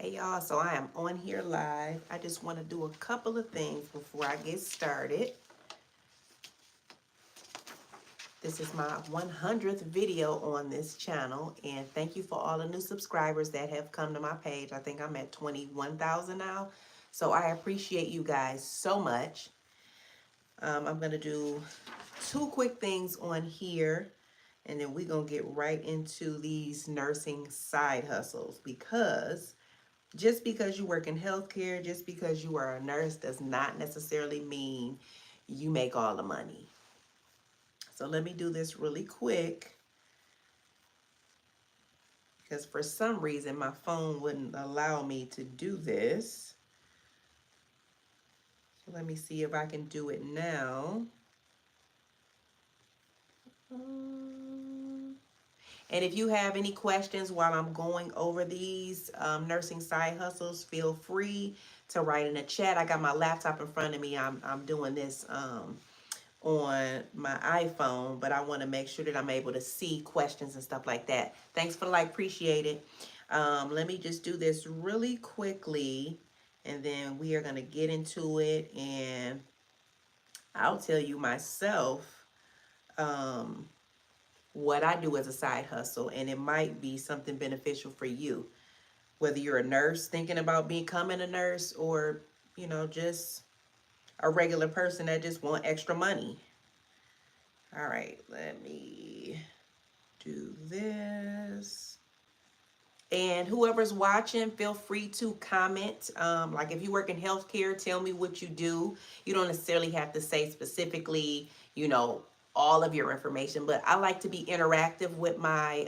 Hey y'all, so I am on here live. I just want to do a couple of things before I get started. This is my 100th video on this channel, and thank you for all the new subscribers that have come to my page. I think I'm at 21,000 now, so I appreciate you guys so much. I'm going to do two quick things on here, and then we're going to get right into these nursing side hustles, because just because you work in healthcare, just because you are a nurse, does not necessarily mean you make all the money. So let me do this really quick, because for some reason my phone wouldn't allow me to do this. So let me see if I can do it now. And if you have any questions while I'm going over these nursing side hustles, feel free to write in the chat. I got my laptop in front of me. I'm doing this on my iPhone, but I want to make sure that I'm able to see questions and stuff like that. Thanks for the like, appreciate it. Let me just do this really quickly, and then we are going to get into it, and I'll tell you myself what I do as a side hustle, and it might be something beneficial for you, whether you're a nurse thinking about becoming a nurse, or just a regular person that just want extra money. All right, let me do this. And whoever's watching, feel free to comment. Like if you work in healthcare, tell me what you do. You don't necessarily have to say specifically, all of your information, but I like to be interactive with my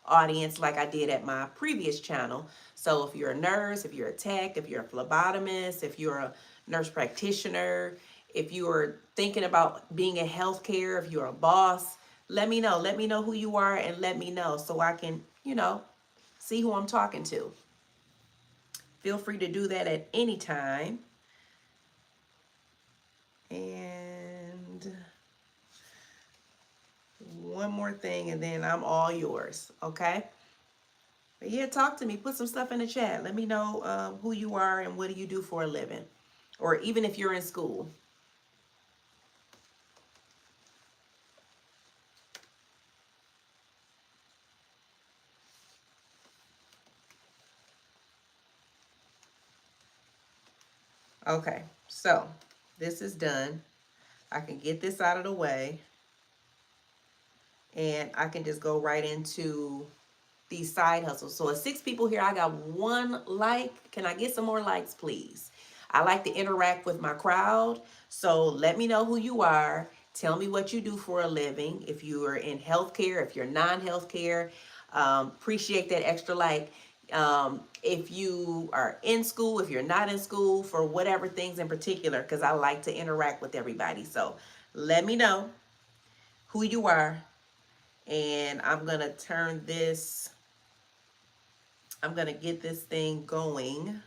audience like I did at my previous channel. So if you're a nurse, if you're a tech, if you're a phlebotomist, if you're a nurse practitioner, if you're thinking about being in healthcare, if you're a boss, let me know. Let me know who you are, and let me know so I can, see who I'm talking to. Feel free to do that at any time. And one more thing, and then I'm all yours, okay? But yeah, talk to me. Put some stuff in the chat. Let me know who you are and what do you do for a living, or even if you're in school. Okay, so this is done. I can get this out of the way, and I can just go right into these side hustles. So it's 6 people here. I got 1 like. Can I get some more likes, please? I like to interact with my crowd. So let me know who you are. Tell me what you do for a living. If you are in healthcare, if you're non-healthcare, appreciate that extra like. If you are in school, if you're not in school, for whatever things in particular, because I like to interact with everybody. So let me know who you are. And I'm going to turn this, I'm going to get this thing going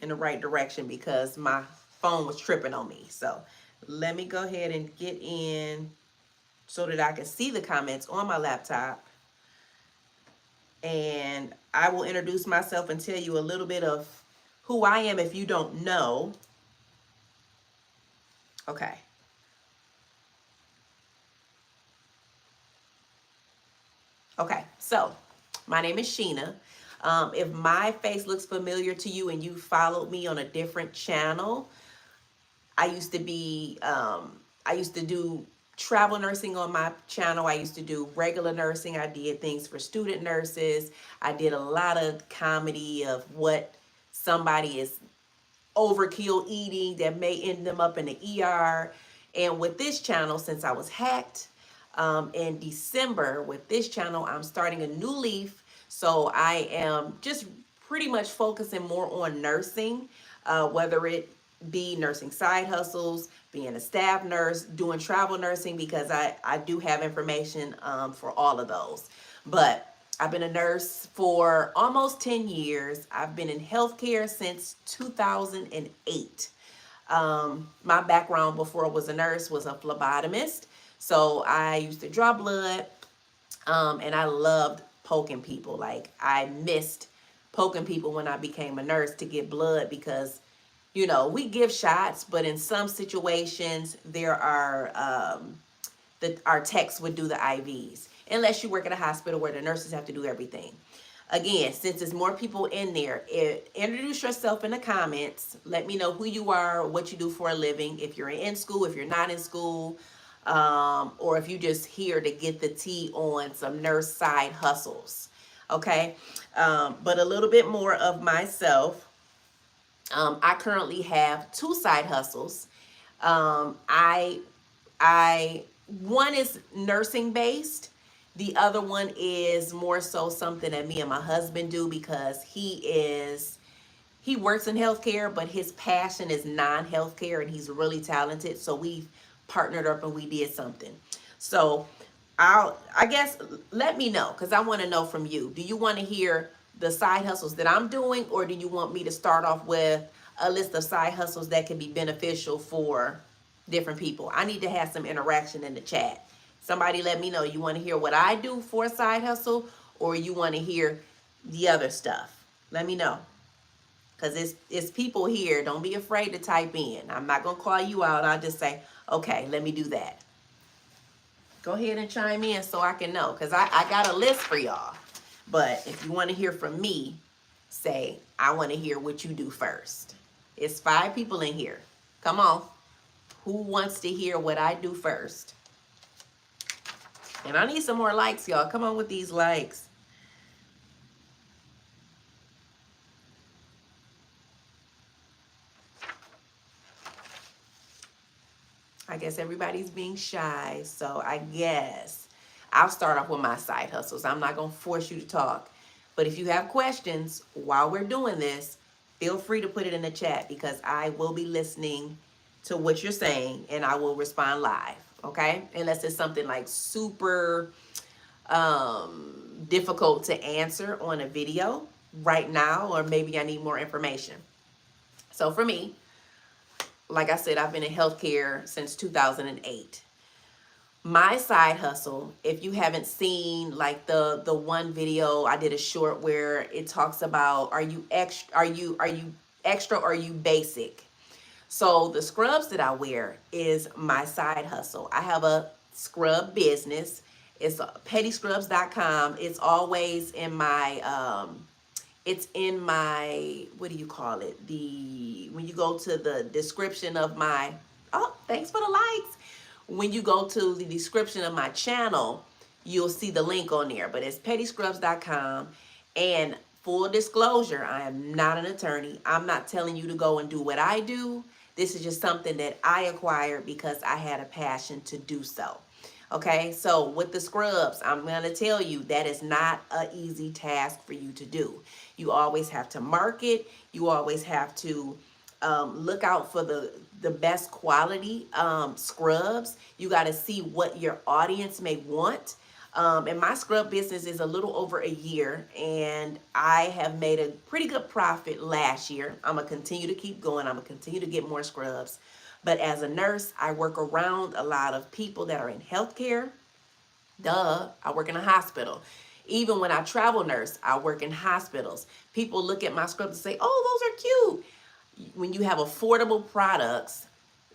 in the right direction because my phone was tripping on me. So let me go ahead and get in so that I can see the comments on my laptop. And I will introduce myself and tell you a little bit of who I am if you don't know. Okay. Okay, so my name is Sheena. If my face looks familiar to you and you followed me on a different channel, I used to do travel nursing on my channel. I used to do regular nursing. I did things for student nurses. I did a lot of comedy of what somebody is overkill eating that may end them up in the ER. And with this channel, since I was hacked in December, with this channel, I'm starting a new leaf. So I am just pretty much focusing more on nursing, whether it be nursing side hustles, being a staff nurse, doing travel nursing, because I do have information for all of those. But I've been a nurse for almost 10 years. I've been in healthcare since 2008. My background before I was a nurse was a phlebotomist. So I used to draw blood, and I loved poking people. Like, I missed poking people when I became a nurse to get blood because, you know, we give shots, but in some situations there are our techs would do the IVs, unless you work at a hospital where the nurses have to do everything. Again, since there's more people in there, introduce yourself in the comments. Let me know who you are, what you do for a living, if you're in school, if you're not in school, or if you just here to get the tea on some nurse side hustles. Okay, but a little bit more of myself. I currently have two side hustles. I one is nursing based. The other one is more so something that me and my husband do because he works in healthcare, but his passion is non-healthcare and he's really talented. So we partnered up and we did something. So I guess let me know because I want to know from you. Do you want to hear the side hustles that I'm doing, or do you want me to start off with a list of side hustles that can be beneficial for different people? I need to have some interaction in the chat. Somebody let me know. You want to hear what I do for a side hustle, or you want to hear the other stuff? Let me know. Because it's people here. Don't be afraid to type in. I'm not going to call you out. I'll just say, okay, let me do that. Go ahead and chime in so I can know. Because I got a list for y'all. But if you want to hear from me, say, I want to hear what you do first. It's 5 people in here. Come on. Who wants to hear what I do first? And I need some more likes, y'all. Come on with these likes. I guess everybody's being shy. So I guess I'll start off with my side hustles. I'm not going to force you to talk. But if you have questions while we're doing this, feel free to put it in the chat because I will be listening to what you're saying and I will respond live. Okay? Unless it's something like super difficult to answer on a video right now, or maybe I need more information. So for me, like I said, I've been in healthcare since 2008. My side hustle, if you haven't seen like the one video, I did a short where it talks about are you extra or are you basic? So the scrubs that I wear is my side hustle. I have a scrub business. It's pettyscrubs.com. It's always in my what do you call it? When you go to the description of my, oh, thanks for the likes. When you go to the description of my channel, you'll see the link on there, but it's pettyscrubs.com. And full disclosure, I am not an attorney. I'm not telling you to go and do what I do. This is just something that I acquired because I had a passion to do so. Okay, so with the scrubs, I'm going to tell you that is not an easy task for you to do. You always have to market. You always have to look out for the best quality scrubs. You got to see what your audience may want. And my scrub business is a little over a year, and I have made a pretty good profit last year. I'm going to continue to keep going. I'm going to continue to get more scrubs. But as a nurse, I work around a lot of people that are in healthcare. Duh, I work in a hospital. Even when I travel nurse, I work in hospitals. People look at my scrubs and say, oh, those are cute. When you have affordable products,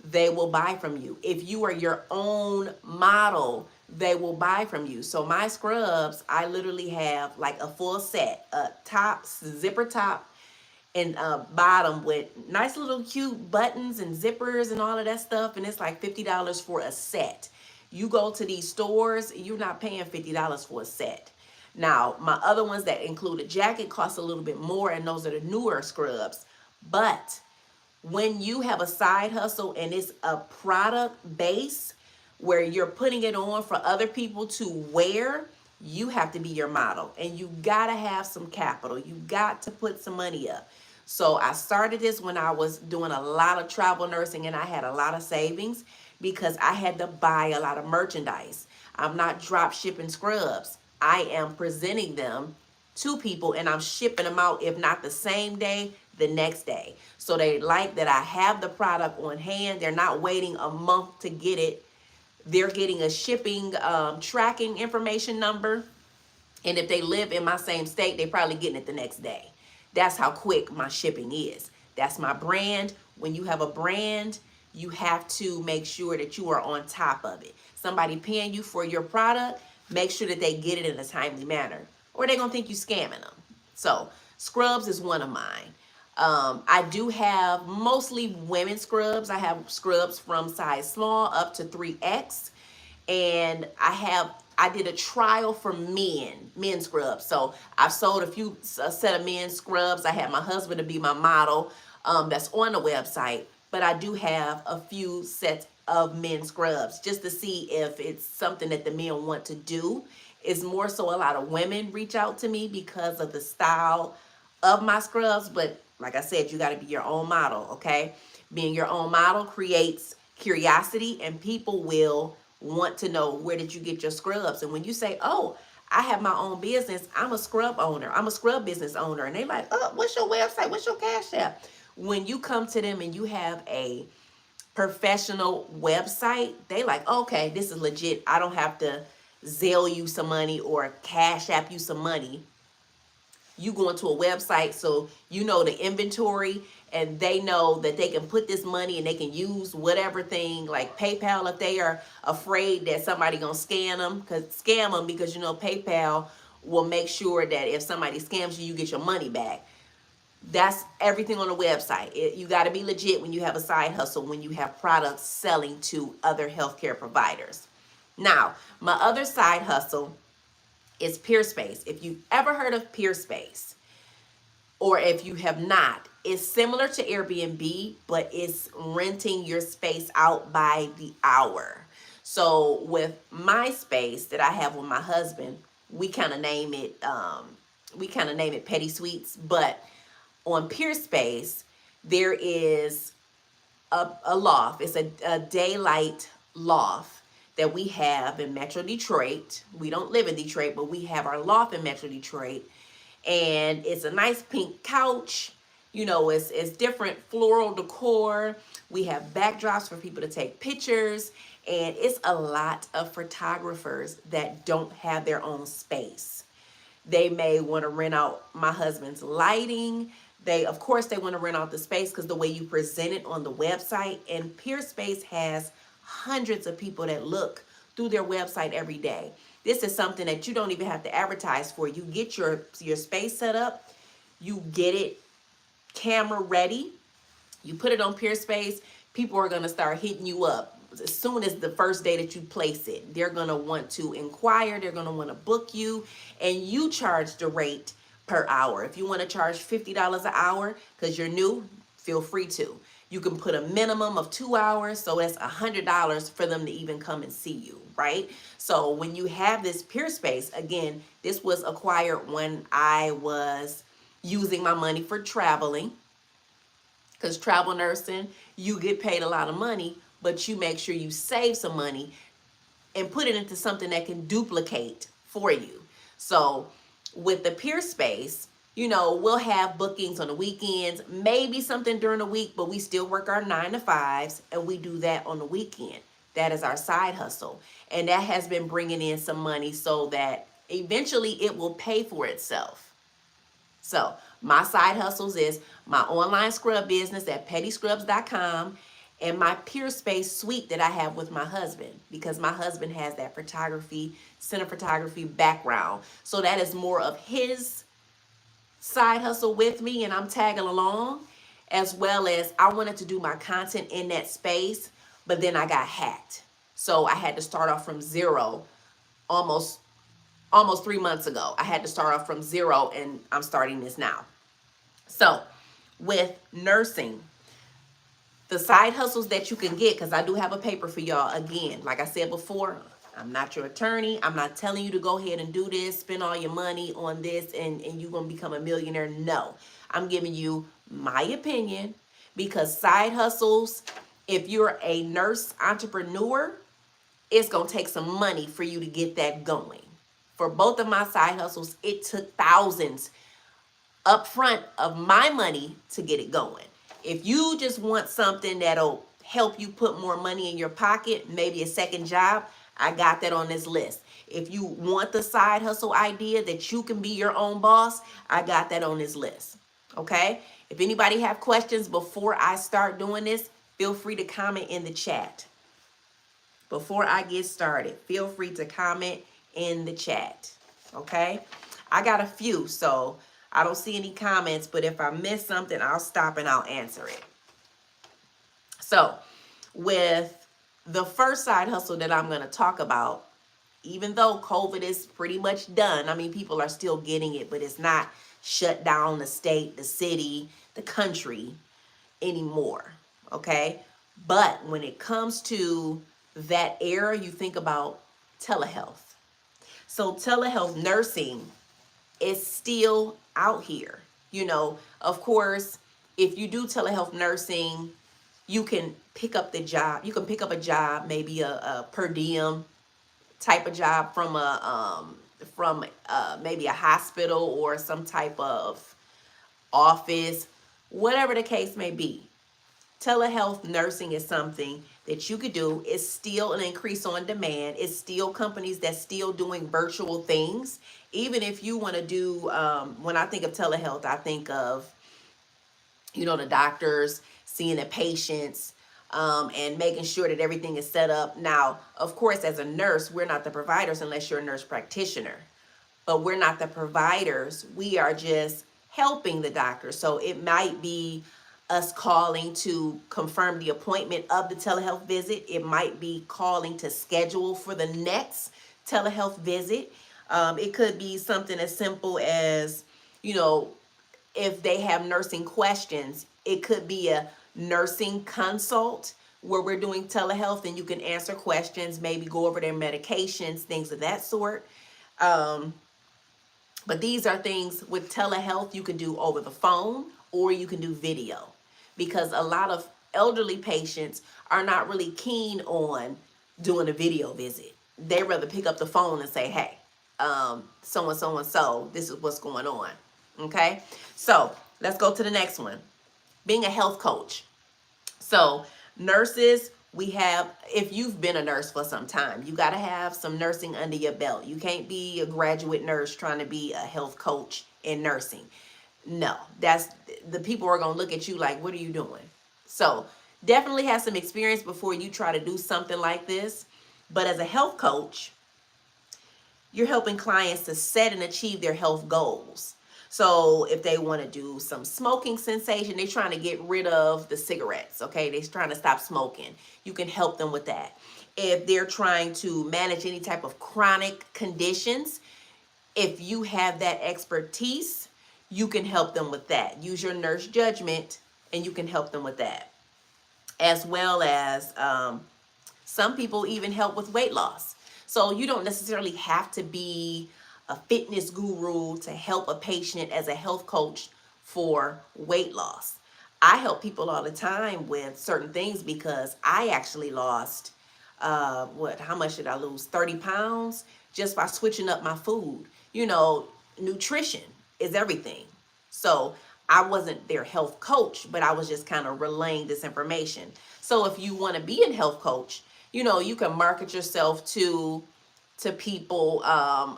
they will buy from you. If you are your own model, they will buy from you. So my scrubs, I literally have like a full set, a top, zipper top, and bottom with nice little cute buttons and zippers and all of that stuff. And it's like $50 for a set. You go to these stores, you're not paying $50 for a set. Now, my other ones that include a jacket cost a little bit more, and those are the newer scrubs. But when you have a side hustle and it's a product base where you're putting it on for other people to wear, you have to be your model. And you gotta have some capital. You got to put some money up. So I started this when I was doing a lot of travel nursing and I had a lot of savings because I had to buy a lot of merchandise. I'm not drop shipping scrubs. I am presenting them to people and I'm shipping them out, if not the same day, the next day. So they like that I have the product on hand. They're not waiting a month to get it. They're getting a shipping tracking information number. And if they live in my same state, they're probably getting it the next day. That's how quick my shipping is. That's my brand. When you have a brand, you have to make sure that you are on top of it. Somebody paying you for your product, make sure that they get it in a timely manner, or they're gonna think you scamming them. So scrubs is one of mine. I do have mostly women's scrubs. I have scrubs from size small up to 3X. And I did a trial for men's scrubs. So I've sold a set of men's scrubs. I had my husband to be my model. That's on the website. But I do have a few sets of men's scrubs just to see if it's something that the men want to do. It's more so a lot of women reach out to me because of the style of my scrubs. But like I said, you got to be your own model, okay? Being your own model creates curiosity, and people will want to know, where did you get your scrubs? And when you say, oh, I have my own business, I'm a scrub owner, I'm a scrub business owner, and they like, oh, what's your website, what's your Cash App? When you come to them and you have a professional website, they like, okay, this is legit. I don't have to Zelle you some money or Cash App you some money. You go into a website, so you know the inventory, and they know that they can put this money and they can use whatever thing, like PayPal, if they are afraid that somebody gonna scam them, because you know PayPal will make sure that if somebody scams you, you get your money back. That's everything on the website. You got to be legit when you have a side hustle, when you have products selling to other healthcare providers. Now, my other side hustle is Peerspace. If you've ever heard of Peerspace, or if you have not, it's similar to Airbnb, but it's renting your space out by the hour. So with my space that I have with my husband, we kind of name it Petty Suites. But on Peerspace, there is a loft. It's a daylight loft that we have in Metro Detroit. We don't live in Detroit, but we have our loft in Metro Detroit. And it's a nice pink couch. You know, it's different floral decor. We have backdrops for people to take pictures. And it's a lot of photographers that don't have their own space. They may want to rent out my husband's lighting. Of course, they want to rent out the space because the way you present it on the website. And Peerspace has hundreds of people that look through their website every day. This is something that you don't even have to advertise for. You get your space set up, you get it camera ready, you put it on Peerspace. People are going to start hitting you up as soon as the first day that you place it. They're going to want to inquire, they're going to want to book you, and you charge the rate per hour. If you want to charge $50 an hour because you're new, feel free to. You can put a minimum of 2 hours, so that's $100 for them to even come and see you, right? So when you have this Peerspace, again, this was acquired when I was using my money for traveling, because travel nursing, you get paid a lot of money, but you make sure you save some money and put it into something that can duplicate for you. So with the Peerspace, you know, we'll have bookings on the weekends, maybe something during the week, but we still work our 9 to 5s, and we do that on the weekend. That is our side hustle. And that has been bringing in some money so that eventually it will pay for itself. So my side hustles is my online scrub business at pettyscrubs.com and my Peerspace suite that I have with my husband, because my husband has that center photography background. So that is more of his side hustle with me, and I'm tagging along, as well as I wanted to do my content in that space, but then I got hacked. So I had to start off from zero almost 3 months ago. I had to start off from zero, and I'm starting this now. So with nursing, the side hustles that you can get, because I do have a paper for y'all. Again, like I said before, I'm not your attorney. I'm not telling you to go ahead and do this, spend all your money on this, and you're going to become a millionaire. No, I'm giving you my opinion, because side hustles, if you're a nurse entrepreneur, it's going to take some money for you to get that going. For both of my side hustles, it took thousands up front of my money to get it going. If you just want something that'll help you put more money in your pocket, maybe a second job, I got that on this list. If you want the side hustle idea that you can be your own boss, I got that on this list. Okay? If anybody have questions before I start doing this, feel free to comment in the chat. Before I get started, feel free to comment in the chat. Okay? I got a few, so I don't see any comments, but if I miss something, I'll stop and I'll answer it. So, with the first side hustle that I'm going to talk about, even though COVID is pretty much done, I mean, people are still getting it, but it's not shut down the state, the city, the country anymore. Okay? But when it comes to that era, you think about telehealth. So, telehealth nursing is still out here. You know, of course, if you do telehealth nursing, you can pick up the job. You can pick up a job, maybe a per diem type of job from maybe a hospital or some type of office, whatever the case may be. Telehealth nursing is something that you could do. It's still an increase on demand. It's still companies that's still doing virtual things. Even if you want to do, when I think of telehealth, I think of, you know, the doctors seeing the patients, and making sure that everything is set up. Now, of course, as a nurse, we're not the providers unless you're a nurse practitioner. But we're not the providers. We are just helping the doctor. So it might be us calling to confirm the appointment of the telehealth visit. It might be calling to schedule for the next telehealth visit. It could be something as simple as, you know, if they have nursing questions, it could be a nursing consult where we're doing telehealth and you can answer questions, maybe go over their medications, things of that sort. But these are things with telehealth you can do over the phone or you can do video, because a lot of elderly patients are not really keen on doing a video visit. They rather pick up the phone and say, hey, so and so and so, this is what's going on. Okay, so let's go to the next one. Being a health coach. So nurses, we have, if you've been a nurse for some time, you got to have some nursing under your belt. You can't be a graduate nurse trying to be a health coach in nursing. No, that's, the people are going to look at you like, what are you doing? So definitely have some experience before you try to do something like this. But as a health coach, you're helping clients to set and achieve their health goals. So if they want to do some smoking cessation, they're trying to get rid of the cigarettes, okay? They're trying to stop smoking. You can help them with that. If they're trying to manage any type of chronic conditions, if you have that expertise, you can help them with that. Use your nurse judgment and you can help them with that. As well as some people even help with weight loss. So you don't necessarily have to be a fitness guru to help a patient as a health coach for weight loss. I help people all the time with certain things because I actually lost, how much did I lose? 30 pounds just by switching up my food. You know, nutrition is everything. So I wasn't their health coach, but I was just kind of relaying this information. So if you want to be a health coach, you know, you can market yourself to people,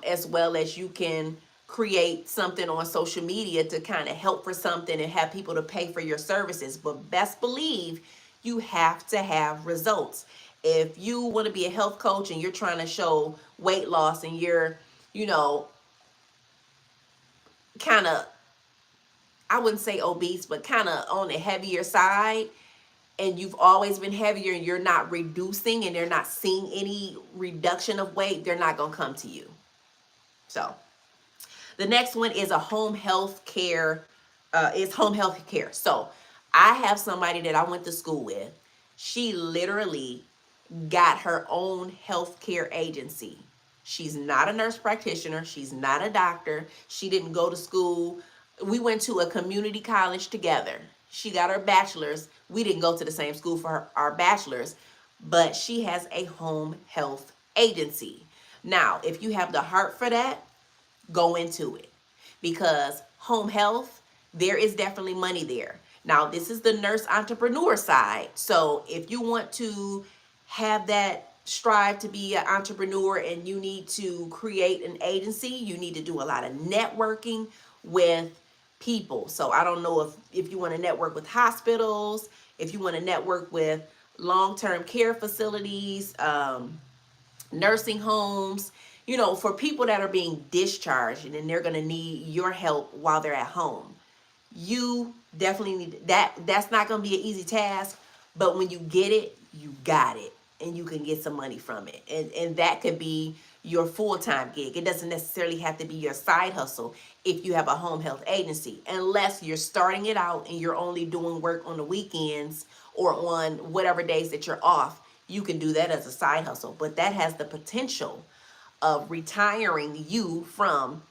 as well as you can create something on social media to kind of help for something and have people to pay for your services. But best believe you have to have results. If you want to be a health coach and you're trying to show weight loss and you're, you know, kind of, I wouldn't say obese, but kind of on the heavier side, and you've always been heavier and you're not reducing and they're not seeing any reduction of weight, they're not going to come to you. So the next one is a home health care, is home health care. So I have somebody that I went to school with. She literally got her own healthcare agency. She's not a nurse practitioner. She's not a doctor. She didn't go to school. We went to a community college together. She got her bachelor's. We didn't go to the same school for our bachelor's, but she has a home health agency. Now, if you have the heart for that, go into it, because home health, there is definitely money there. Now, this is the nurse entrepreneur side. So if you want to have that strive to be an entrepreneur and you need to create an agency, you need to do a lot of networking with people. So I don't know if you want to network with hospitals, if you want to network with long-term care facilities, nursing homes, for people that are being discharged and then they're going to need your help while they're at home. You definitely need that. That's not going to be an easy task, but when you get it, you got it, and you can get some money from it. And that could be your full-time gig. It doesn't necessarily have to be your side hustle if you have a home health agency, unless you're starting it out and you're only doing work on the weekends or on whatever days that you're off. You can do that as a side hustle, but that has the potential of retiring you from,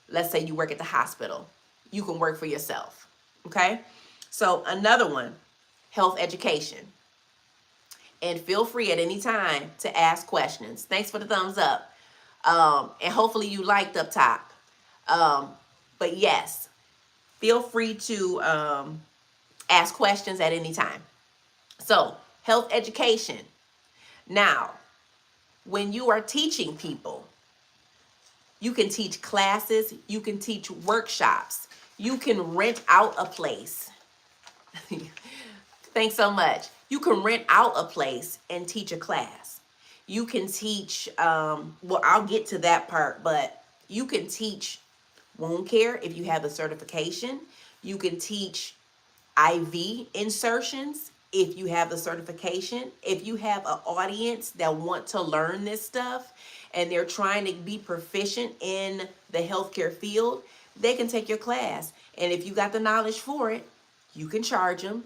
let's say you work at the hospital. You can work for yourself. Okay? So another one, health education. And feel free at any time to ask questions. Thanks for the thumbs up. And hopefully you liked up top. But yes, feel free to ask questions at any time. So, health education. Now, when you are teaching people, you can teach classes, you can teach workshops, you can rent out a place. Thanks so much. You can rent out a place and teach a class. You can teach, well, I'll get to that part, but you can teach wound care if you have a certification. You can teach IV insertions if you have the certification. If you have an audience that want to learn this stuff and they're trying to be proficient in the healthcare field, they can take your class. And if you got the knowledge for it, you can charge them.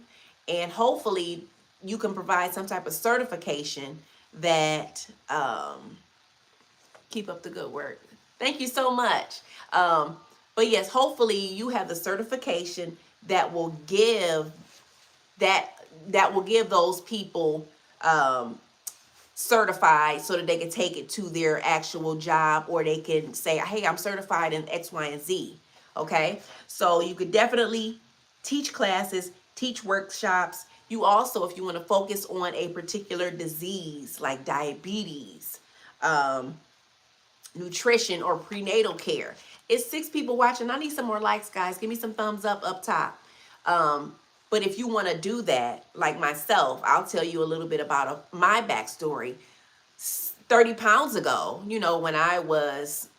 And hopefully you can provide some type of certification that, keep up the good work. Thank you so much. But yes, hopefully you have the certification that will give those people certified so that they can take it to their actual job, or they can say, hey, I'm certified in X, Y, and Z. Okay, so you could definitely teach classes, teach workshops. You also, if you want to focus on a particular disease like diabetes, nutrition, or prenatal care. It's 6 people watching. I need some more likes, guys. Give me some thumbs up top. But if you want to do that, like myself, I'll tell you a little bit about my backstory. 30 pounds ago, when I was,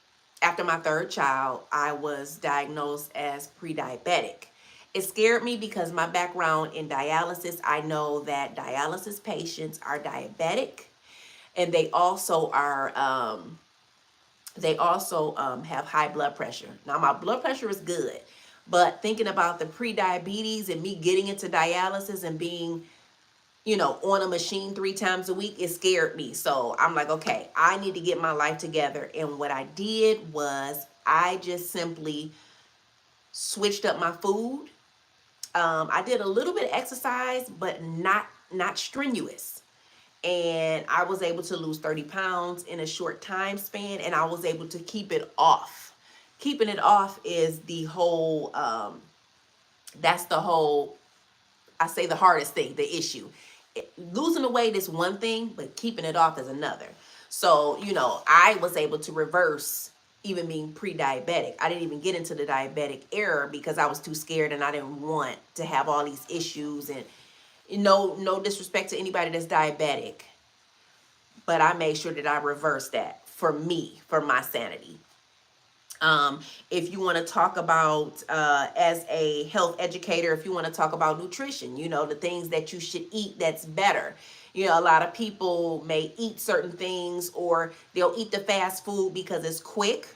after my 3rd child, I was diagnosed as pre-diabetic. It scared me because my background in dialysis, I know that dialysis patients are diabetic, and they also are, have high blood pressure. Now, my blood pressure is good, but thinking about the pre-diabetes and me getting into dialysis and being, on a machine 3 times a week, it scared me. So I'm like, okay, I need to get my life together. And what I did was I just simply switched up my food. I did a little bit of exercise, but not strenuous. And I was able to lose 30 pounds in a short time span, and I was able to keep it off. Keeping it off is the whole, that's the whole, I say the hardest thing, the issue. Losing the weight is one thing, but keeping it off is another. So, I was able to reverse even being pre-diabetic. I didn't even get into the diabetic era because I was too scared and I didn't want to have all these issues. And no disrespect to anybody that's diabetic, but I made sure that I reversed that for me, for my sanity. If you want to talk about, as a health educator, if you want to talk about nutrition, the things that you should eat that's better. A lot of people may eat certain things, or they'll eat the fast food because it's quick.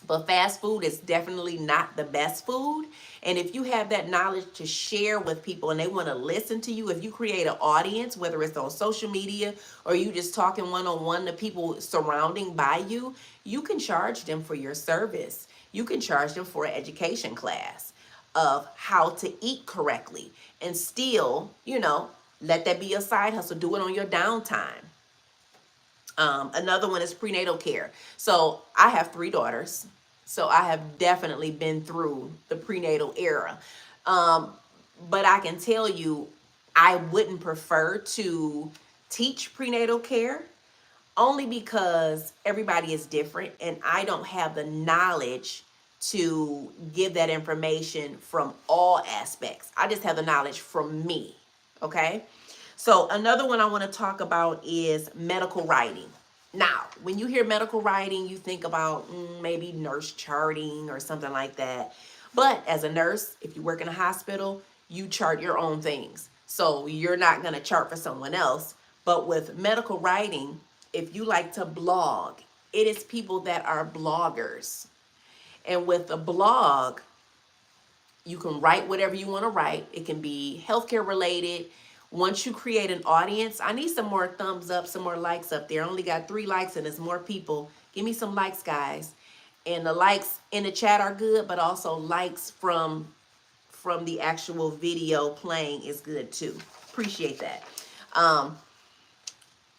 But fast food is definitely not the best food. And if you have that knowledge to share with people and they want to listen to you, if you create an audience, whether it's on social media or you just talking one-on-one to people surrounding by you, you can charge them for your service. You can charge them for an education class of how to eat correctly and still, let that be a side hustle. Do it on your downtime. Another one is prenatal care. So I have 3 daughters. So I have definitely been through the prenatal era. But I can tell you, I wouldn't prefer to teach prenatal care, only because everybody is different and I don't have the knowledge to give that information from all aspects. I just have the knowledge from me. Okay. So another one I want to talk about is medical writing. Now, when you hear medical writing, you think about maybe nurse charting or something like that. But as a nurse, if you work in a hospital, you chart your own things. So you're not going to chart for someone else. But with medical writing, if you like to blog, it is people that are bloggers. And with a blog, you can write whatever you want to write. It can be healthcare related. Once you create an audience, I need some more thumbs up, some more likes up there. I only got 3 likes and there's more people. Give me some likes, guys. And the likes in the chat are good, but also likes from the actual video playing is good too. Appreciate that.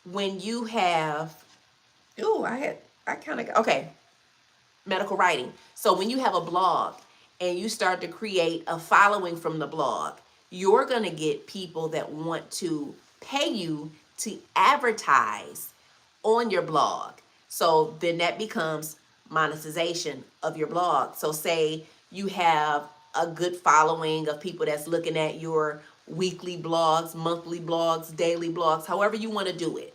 When you have, medical writing. So when you have a blog and you start to create a following from the blog, you're going to get people that want to pay you to advertise on your blog. So then that becomes monetization of your blog. So say you have a good following of people that's looking at your weekly blogs, monthly blogs, daily blogs, however you want to do it.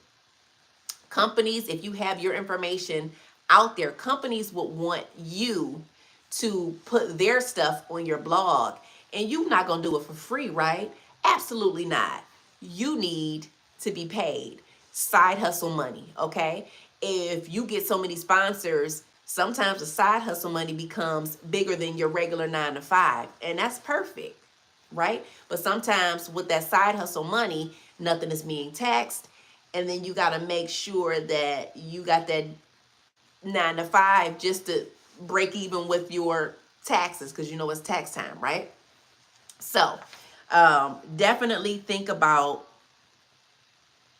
Companies, if you have your information out there, companies would want you to put their stuff on your blog. And you're not going to do it for free, right? Absolutely not. You need to be paid. Side hustle money, okay? If you get so many sponsors, sometimes the side hustle money becomes bigger than your regular 9 to 5. And that's perfect, right? But sometimes with that side hustle money, nothing is being taxed. And then you got to make sure that you got that 9 to 5 just to break even with your taxes, because you know it's tax time, right? So definitely think about,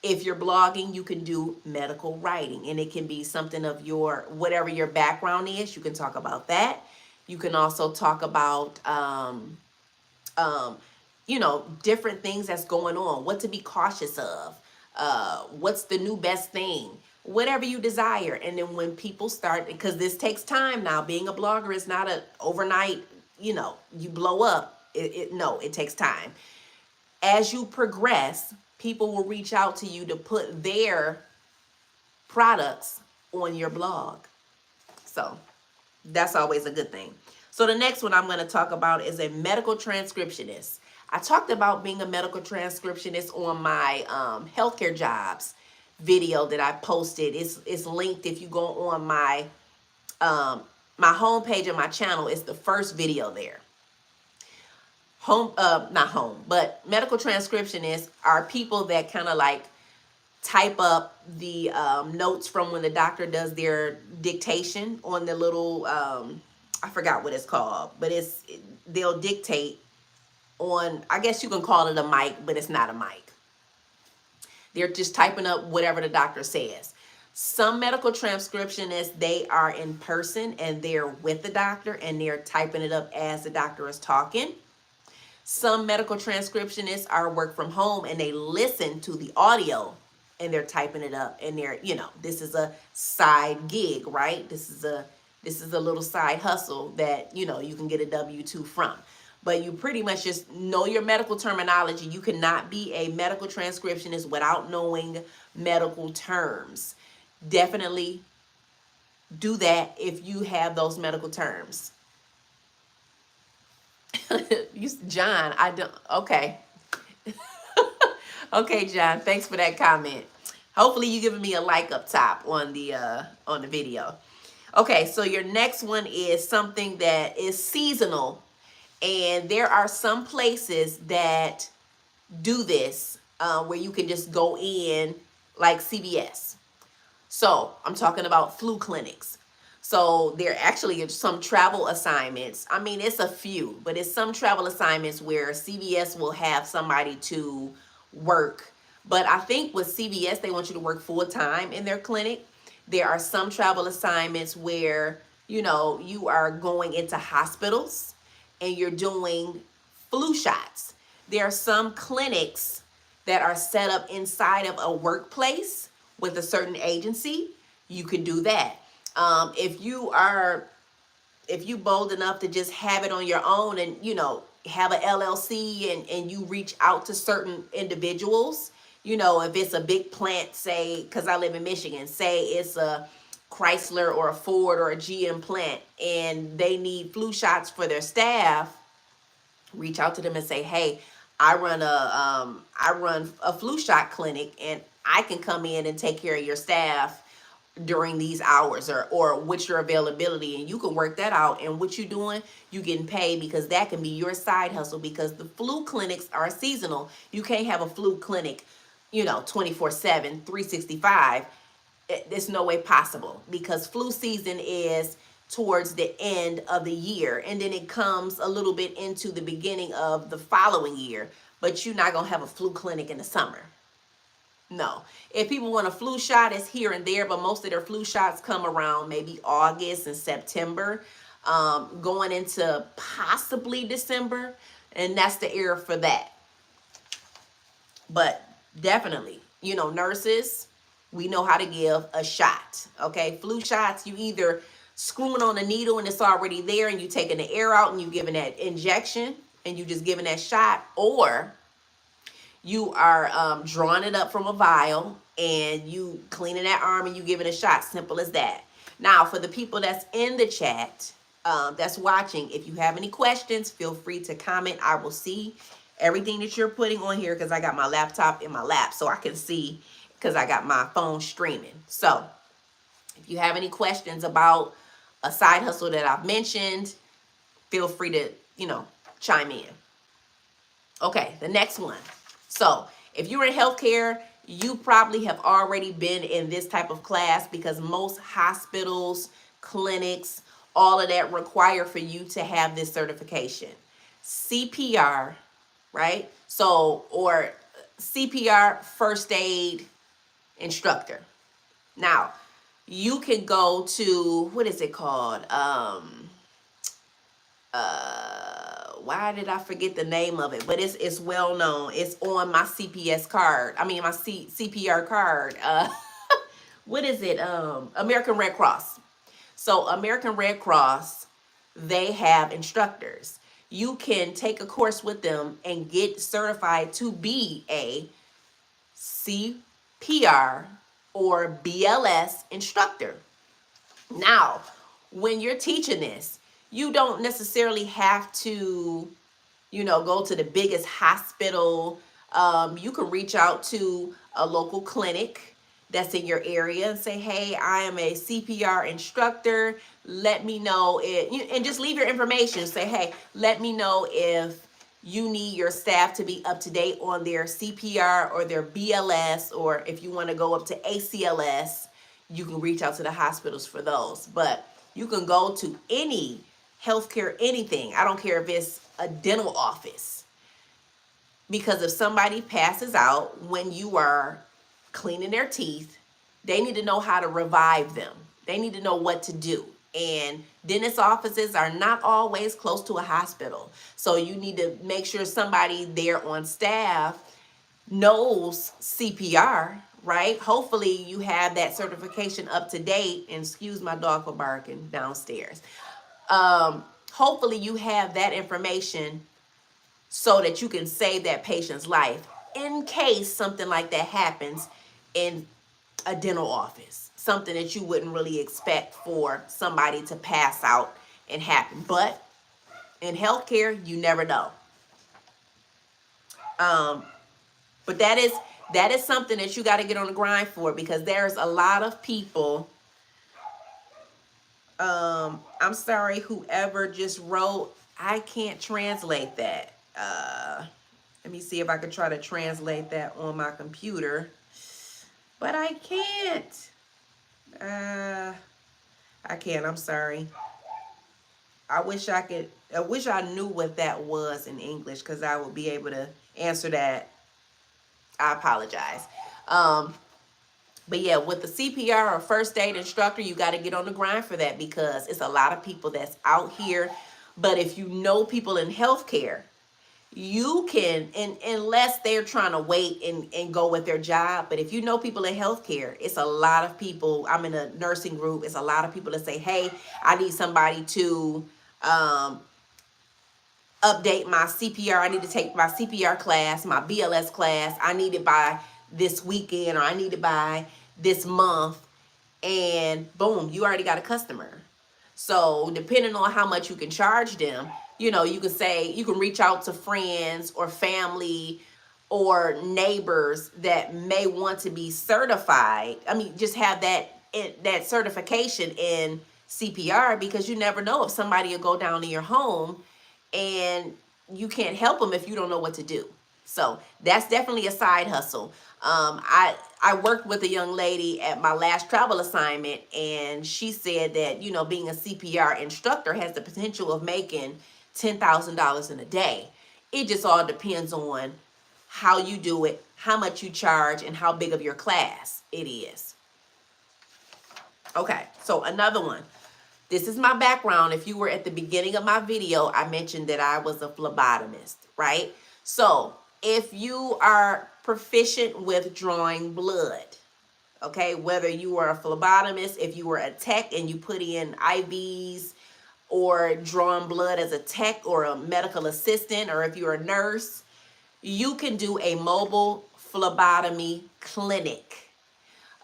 if you're blogging, you can do medical writing, and it can be something of your, whatever your background is, you can talk about that. You can also talk about, different things that's going on, what to be cautious of, what's the new best thing, whatever you desire. And then when people start, because this takes time now, being a blogger is not a overnight, you blow up. No, it takes time. As you progress, people will reach out to you to put their products on your blog. So that's always a good thing. So the next one I'm going to talk about is a medical transcriptionist. I talked about being a medical transcriptionist on my healthcare jobs video that I posted. It's linked if you go on my homepage of my channel. It's the first video there. But medical transcriptionists are people that kind of like type up the notes from when the doctor does their dictation on the little, I forgot what it's called, but they'll dictate on, I guess you can call it a mic, but it's not a mic. They're just typing up whatever the doctor says. Some medical transcriptionists, they are in person and they're with the doctor and they're typing it up as the doctor is talking. Some medical transcriptionists are work from home and they listen to the audio and they're typing it up, and they're, this is a side gig, right? This is a little side hustle that, you can get a W-2 from. But you pretty much just know your medical terminology. You cannot be a medical transcriptionist without knowing medical terms. Definitely do that if you have those medical terms. John, I don't, okay. Okay, John, thanks for that comment. Hopefully you giving me a like up top on the video. Okay, so your next one is something that is seasonal, and there are some places that do this where you can just go in, like CVS. So I'm talking about flu clinics. So there actually are some travel assignments. I mean, it's a few, but it's some travel assignments where CVS will have somebody to work. But I think with CVS, they want you to work full time in their clinic. There are some travel assignments where, you are going into hospitals and you're doing flu shots. There are some clinics that are set up inside of a workplace with a certain agency. You can do that. If you are if you bold enough to just have it on your own and, have a LLC and you reach out to certain individuals, if it's a big plant, say, because I live in Michigan, say it's a Chrysler or a Ford or a GM plant and they need flu shots for their staff, reach out to them and say, hey, I run a flu shot clinic and I can come in and take care of your staff during these hours, or what's your availability, and you can work that out. And what you doing, you getting paid, because that can be your side hustle, because the flu clinics are seasonal. You can't have a flu clinic 24/7 365. There's no way possible, because flu season is towards the end of the year, and then it comes a little bit into the beginning of the following year. But you're not gonna have a flu clinic in the summer. No. If people want a flu shot, it's here and there, but most of their flu shots come around maybe August and September, going into possibly December, and that's the era for that. But definitely, nurses, we know how to give a shot. Okay, flu shots, you either screwing on a needle and it's already there and you taking the air out and you giving that injection and you just giving that shot, or you are drawing it up from a vial and you cleaning that arm and you giving a shot. Simple as that. Now, for the people that's in the chat, that's watching, if you have any questions, feel free to comment. I will see everything that you're putting on here, because I got my laptop in my lap so I can see, because I got my phone streaming. So if you have any questions about a side hustle that I've mentioned, feel free to, chime in. Okay, the next one. So if you're in healthcare, you probably have already been in this type of class, because most hospitals, clinics, all of that require for you to have this certification. CPR, right? So, or CPR first aid instructor. Now, you can go to, what is it called? Why did I forget the name of it? But it's well known. It's on my CPS card. I mean, my CPR card. What is it? American Red Cross. So American Red Cross, they have instructors. You can take a course with them and get certified to be a CPR or BLS instructor. Now, when you're teaching this, you don't necessarily have to, go to the biggest hospital. You can reach out to a local clinic that's in your area and say, hey, I am a CPR instructor. Let me know if, and just leave your information. Say, hey, let me know if you need your staff to be up to date on their CPR or their BLS, or if you want to go up to ACLS, you can reach out to the hospitals for those. But you can go to any healthcare, anything. I don't care if it's a dental office. Because if somebody passes out when you are cleaning their teeth, they need to know how to revive them. They need to know what to do. And dentist offices are not always close to a hospital. So you need to make sure somebody there on staff knows CPR, right? Hopefully you have that certification up to date. And excuse my dog for barking downstairs. Hopefully you have that information so that you can save that patient's life in case something like that happens in a dental office. Something that you wouldn't really expect for somebody to pass out and happen. But in healthcare, you never know. But that is something that you got to get on the grind for, because there's a lot of people. I'm sorry, whoever just wrote, I can't translate that. Let me see if I could try to translate that on my computer. But I can't. I can't. I'm sorry. I wish I could. I wish I knew what that was in English, because I would be able to answer that. I apologize. But yeah, with the CPR or first aid instructor, you got to get on the grind for that, because it's a lot of people that's out here. But if you know people in healthcare, you can, and unless they're trying to wait and go with their job. But if you know people in healthcare, it's a lot of people. I'm in a nursing group. It's a lot of people that say, hey, I need somebody to um, update my CPR. I need to take my CPR class, my BLS class. I need it by this weekend, or I need it by this month. And boom, you already got a customer. So depending on how much you can charge them, you can say, you can reach out to friends or family or neighbors that may want to be certified. I mean, just have that certification in CPR, because you never know if somebody will go down to your home and you can't help them if you don't know what to do. So that's definitely a side hustle. I worked with a young lady at my last travel assignment, and she said that being a CPR instructor has the potential of making $10,000 in a day. It just all depends on how you do it, how much you charge, and how big of your class it is. Okay, so another one. This is my background. If you were at the beginning of my video, I mentioned that I was a phlebotomist, right? So if you are proficient with drawing blood, okay, whether you are a phlebotomist, if you were a tech and you put in IVs or drawing blood as a tech or a medical assistant, or if you're a nurse, you can do a mobile phlebotomy clinic.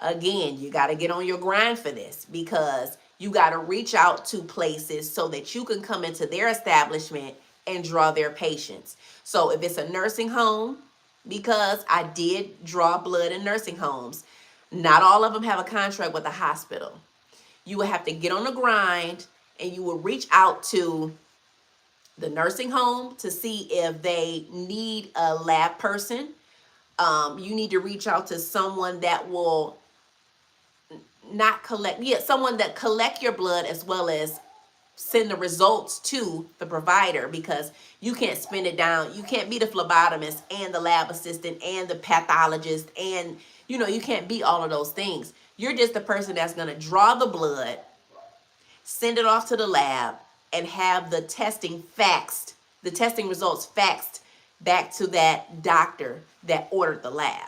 Again, you got to get on your grind for this, because you got to reach out to places so that you can come into their establishment and draw their patients. So if it's a nursing home, because I did draw blood in nursing homes, not all of them have a contract with the hospital. You would have to get on the grind, and you will reach out to the nursing home to see if they need a lab person. You need to reach out to someone that will not collect, someone that collect your blood as well as send the results to the provider, because you can't spin it down. You can't be the phlebotomist and the lab assistant and the pathologist, and you can't be all of those things. You're just the person that's going to draw the blood, send it off to the lab, and have the testing results faxed back to that doctor that ordered the lab.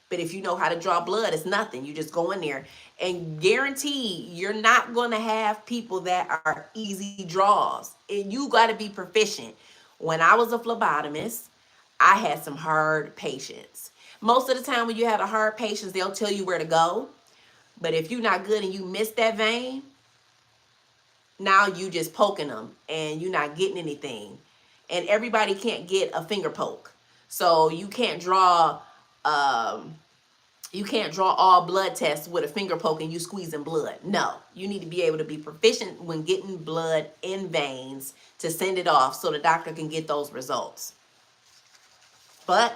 But if you know how to draw blood, it's nothing. You just go in there, and guarantee you're not going to have people that are easy draws. And you got to be proficient. When I was a phlebotomist, I had some hard patients. Most of the time when you have a hard patients, they'll tell you where to go. But if you're not good and you miss that vein, now you just poking them and you're not getting anything. And everybody can't get a finger poke. So you can't draw all blood tests with a finger poke and you squeezing blood. No, you need to be able to be proficient when getting blood in veins to send it off so the doctor can get those results. But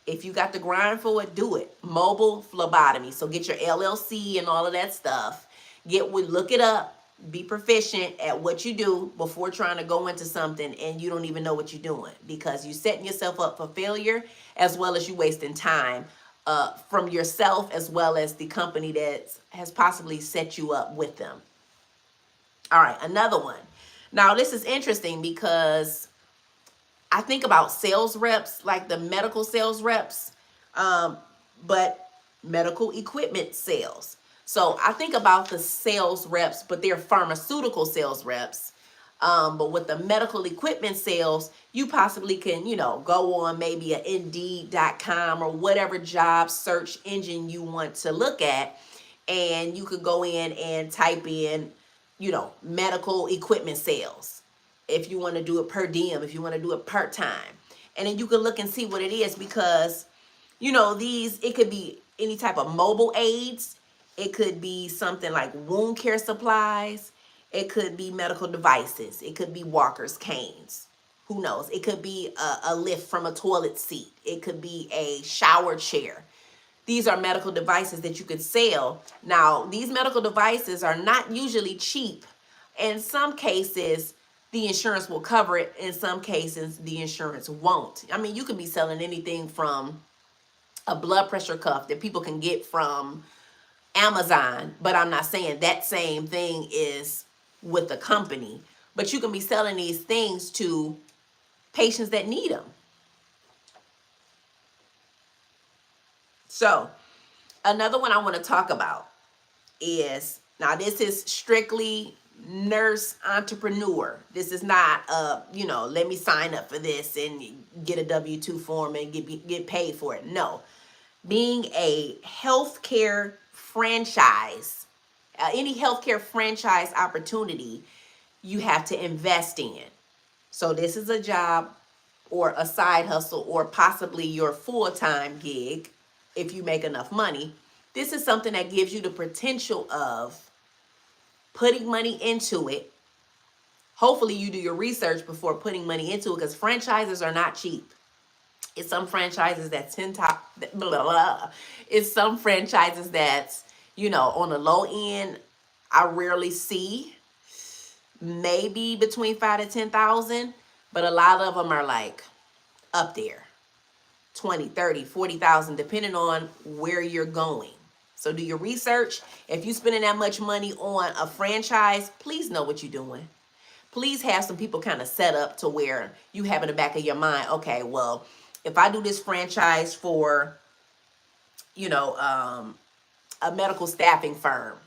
if you got the grind for it, do it. Mobile phlebotomy. So get your LLC and all of that stuff. Look it up. Be proficient at what you do before trying to go into something and you don't even know what you're doing, because you're setting yourself up for failure, as well as you wasting time from yourself as well as the company that has possibly set you up with them. All right, another one. Now, this is interesting because I think about sales reps, like the medical sales reps, but medical equipment sales. So I think about the sales reps, but they're pharmaceutical sales reps. But with the medical equipment sales, you possibly can, go on maybe a Indeed.com or whatever job search engine you want to look at. And you could go in and type in, medical equipment sales. If you want to do it per diem, if you want to do it part-time. And then you can look and see what it is, because, it could be any type of mobile aids. It could be something like wound care supplies. It could be medical devices. It could be walkers, canes. Who knows? It could be a lift from a toilet seat. It could be a shower chair. These are medical devices that you could sell. Now, these medical devices are not usually cheap. In some cases, the insurance will cover it. In some cases, the insurance won't. I mean, you could be selling anything from a blood pressure cuff that people can get from Amazon, but I'm not saying that same thing is with the company. But you can be selling these things to patients that need them. So another one I want to talk about is, now this is strictly nurse entrepreneur. This is not let me sign up for this and get a W-2 form and get paid for it. No. Being a healthcare franchise, any healthcare franchise opportunity, you have to invest in. So this is a job or a side hustle or possibly your full-time gig if you make enough money. This is something that gives you the potential of putting money into it. Hopefully you do your research before putting money into it, because franchises are not cheap. It's some franchises that's 10 top, blah, blah, blah. It's some franchises that's, on the low end, I rarely see, maybe between 5 to 10,000, but a lot of them are like up there, 20, 30, 40,000, depending on where you're going. So do your research. If you're spending that much money on a franchise, please know what you're doing. Please have some people kind of set up to where you have in the back of your mind, okay, well, if I do this franchise for, a medical staffing firm.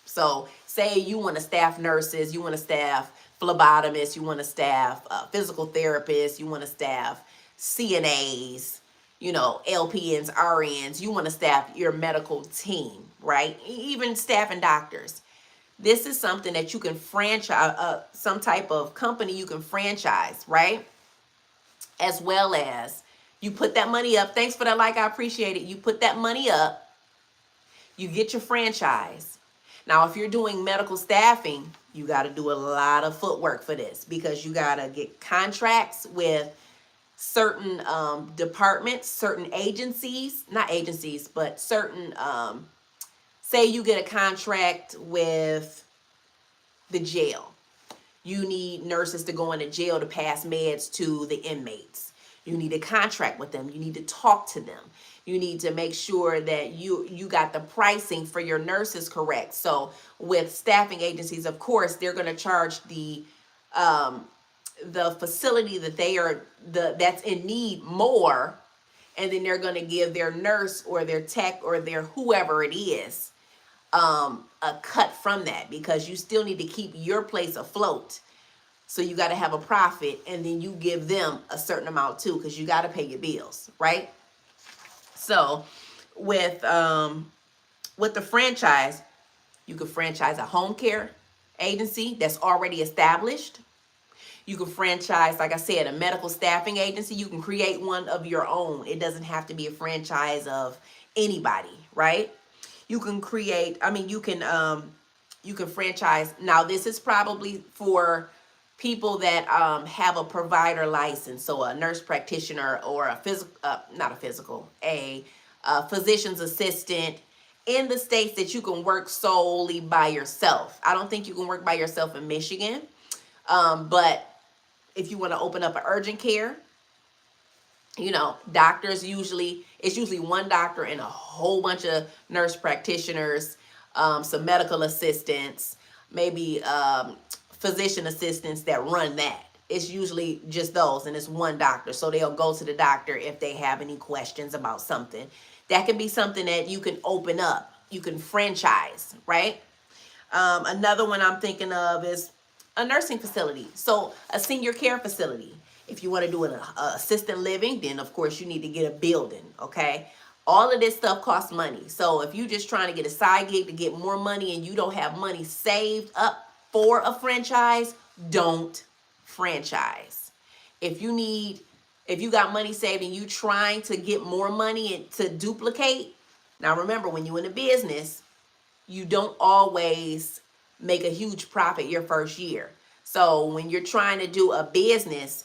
So say you want to staff nurses, you want to staff phlebotomists, you want to staff physical therapists, you want to staff CNAs, LPNs, RNs, you want to staff your medical team, right? Even staffing doctors. This is something that you can franchise, some type of company you can franchise, right? As well as you put that money up. Thanks for that like, I appreciate it. You put that money up, you get your franchise. Now, if you're doing medical staffing, you got to do a lot of footwork for this, because you got to get contracts with certain departments, certain agencies, not agencies, but certain, say you get a contract with the jail. You need nurses to go into jail to pass meds to the inmates. You need a contract with them. You need to talk to them. You need to make sure that you got the pricing for your nurses correct. So with staffing agencies, of course, they're going to charge the facility that that's in need more, and then they're going to give their nurse or their tech or their whoever it is a cut from that, because you still need to keep your place afloat. So you got to have a profit, and then you give them a certain amount too, because you got to pay your bills, right? So with the franchise, you can franchise a home care agency that's already established. You can franchise, like I said, a medical staffing agency. You can create one of your own. It doesn't have to be a franchise of anybody, right? You can create, you can franchise. Now, this is probably for people that have a provider license, so a nurse practitioner or a physician's assistant in the states that you can work solely by yourself. I don't think you can work by yourself in Michigan, but if you want to open up an urgent care, doctors it's usually one doctor and a whole bunch of nurse practitioners, some medical assistants, maybe physician assistants that run that. It's usually just those, and it's one doctor. So they'll go to the doctor if they have any questions about something. That can be something that you can open up. You can franchise, right? Another one I'm thinking of is a nursing facility. So a senior care facility. If you want to do an assisted living, then of course you need to get a building, okay? All of this stuff costs money. So if you're just trying to get a side gig to get more money and you don't have money saved up for a franchise, don't franchise. If you got money saved and you trying to get more money and to duplicate, now remember, when you're in a business, you don't always make a huge profit your first year. So when you're trying to do a business,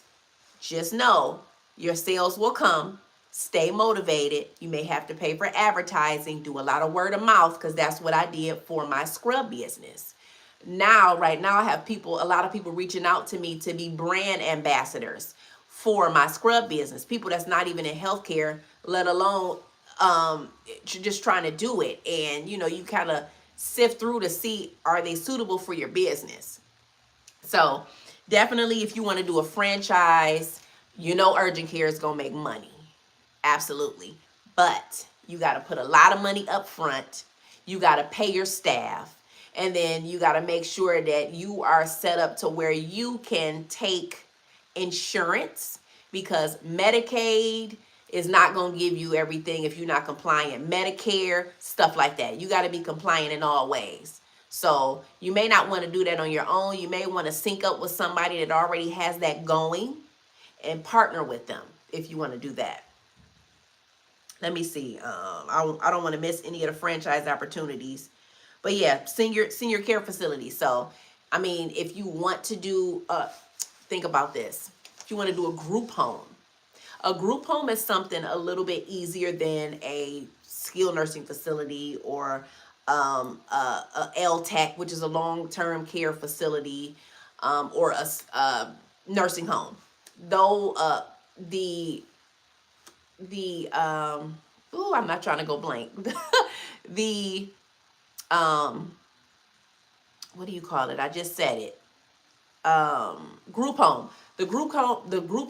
just know your sales will come. Stay motivated. You may have to pay for advertising, do a lot of word of mouth, because that's what I did for my scrub business. Right now, I have a lot of people reaching out to me to be brand ambassadors for my scrub business. People that's not even in healthcare, let alone just trying to do it. And, you kind of sift through to see, are they suitable for your business? So definitely, if you want to do a franchise, You know urgent care is going to make money. Absolutely. But you got to put a lot of money up front. You got to pay your staff. And then you got to make sure that you are set up to where you can take insurance, because Medicaid is not going to give you everything if you're not compliant. Medicare, stuff like that. You got to be compliant in all ways. So you may not want to do that on your own. You may want to sync up with somebody that already has that going and partner with them if you want to do that. Let me see. I don't want to miss any of the franchise opportunities. But yeah, senior care facilities. So, I mean, if you want to do, think about this. If you want to do a group home is something a little bit easier than a skilled nursing facility, or a LTAC, which is a long-term care facility, or a nursing home. Though the ooh, I'm not trying to go blank. the what do you call it? I just said it. Group home. The group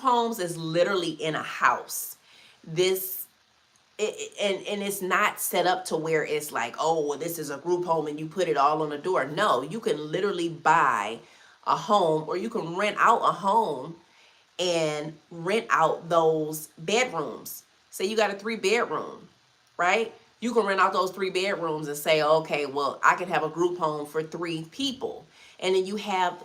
homes is literally in a house. This and it's not set up to where it's like, oh, well, this is a group home and you put it all on the door. No, you can literally buy a home, or you can rent out a home and rent out those bedrooms. Say you got a 3-bedroom, right? You can rent out those 3 bedrooms and say, okay, well, I can have a group home for 3 people. And then you have